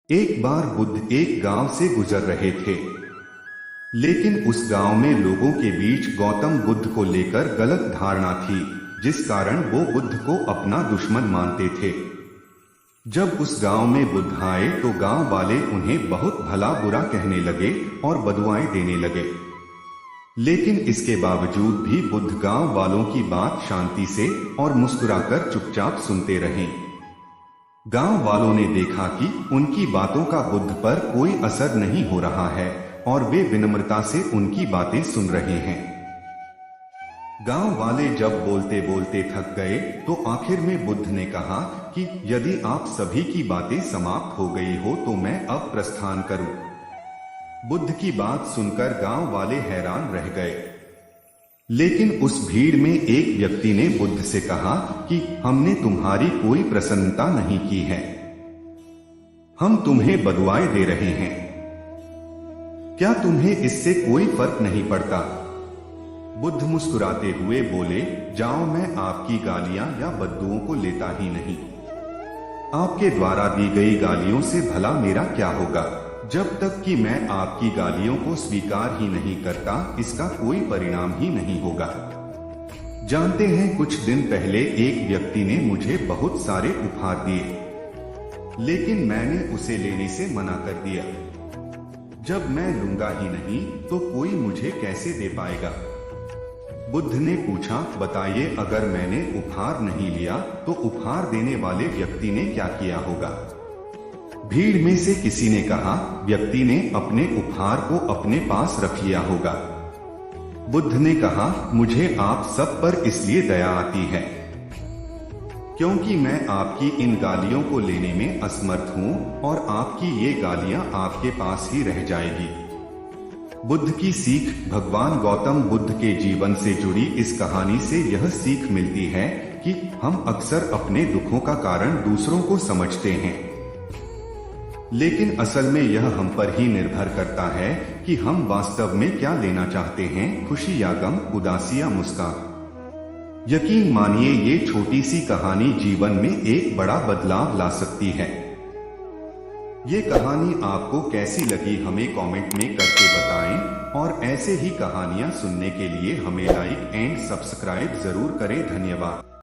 एक बार बुद्ध एक गांव से गुजर रहे थे, लेकिन उस गांव में लोगों के बीच गौतम बुद्ध को लेकर गलत धारणा थी, जिस कारण वो बुद्ध को अपना दुश्मन मानते थे। जब उस गांव में बुद्ध आए तो गांव वाले उन्हें बहुत भला बुरा कहने लगे और बदुआएं देने लगे। लेकिन इसके बावजूद भी बुद्ध गांव वालों की बात शांति से और मुस्कुराकर चुपचाप सुनते रहे। गांव वालों ने देखा कि उनकी बातों का बुद्ध पर कोई असर नहीं हो रहा है और वे विनम्रता से उनकी बातें सुन रहे हैं। गांव वाले जब बोलते बोलते थक गए तो आखिर में बुद्ध ने कहा कि यदि आप सभी की बातें समाप्त हो गई हो तो मैं अब प्रस्थान करूं। बुद्ध की बात सुनकर गांव वाले हैरान रह गए। लेकिन उस भीड़ में एक व्यक्ति ने बुद्ध से कहा कि हमने तुम्हारी कोई प्रसन्नता नहीं की है, हम तुम्हें बदुआएं दे रहे हैं, क्या तुम्हें इससे कोई फर्क नहीं पड़ता? बुद्ध मुस्कुराते हुए बोले, जाओ, मैं आपकी गालियां या बद्दुओं को लेता ही नहीं। आपके द्वारा दी गई गालियों से भला मेरा क्या होगा? जब तक कि मैं आपकी गालियों को स्वीकार ही नहीं करता, इसका कोई परिणाम ही नहीं होगा। जानते हैं, कुछ दिन पहले एक व्यक्ति ने मुझे बहुत सारे उपहार दिए, लेकिन मैंने उसे लेने से मना कर दिया। जब मैं लूंगा ही नहीं तो कोई मुझे कैसे दे पाएगा? बुद्ध ने पूछा, बताइए, अगर मैंने उपहार नहीं लिया तो उपहार देने वाले व्यक्ति ने क्या किया होगा? भीड़ में से किसी ने कहा, व्यक्ति ने अपने उपहार को अपने पास रख लिया होगा। बुद्ध ने कहा, मुझे आप सब पर इसलिए दया आती है क्योंकि मैं आपकी इन गालियों को लेने में असमर्थ हूं और आपकी ये गालियां आपके पास ही रह जाएगी। बुद्ध की सीख। भगवान गौतम बुद्ध के जीवन से जुड़ी इस कहानी से यह सीख मिलती है कि हम अक्सर अपने दुखों का कारण दूसरों को समझते हैं, लेकिन असल में यह हम पर ही निर्भर करता है कि हम वास्तव में क्या लेना चाहते हैं, खुशी या गम, उदासी या मुस्कान। यकीन मानिए, ये छोटी सी कहानी जीवन में एक बड़ा बदलाव ला सकती है। ये कहानी आपको कैसी लगी हमें कमेंट में करके बताएं और ऐसे ही कहानियां सुनने के लिए हमें लाइक एंड सब्सक्राइब जरूर करें। धन्यवाद।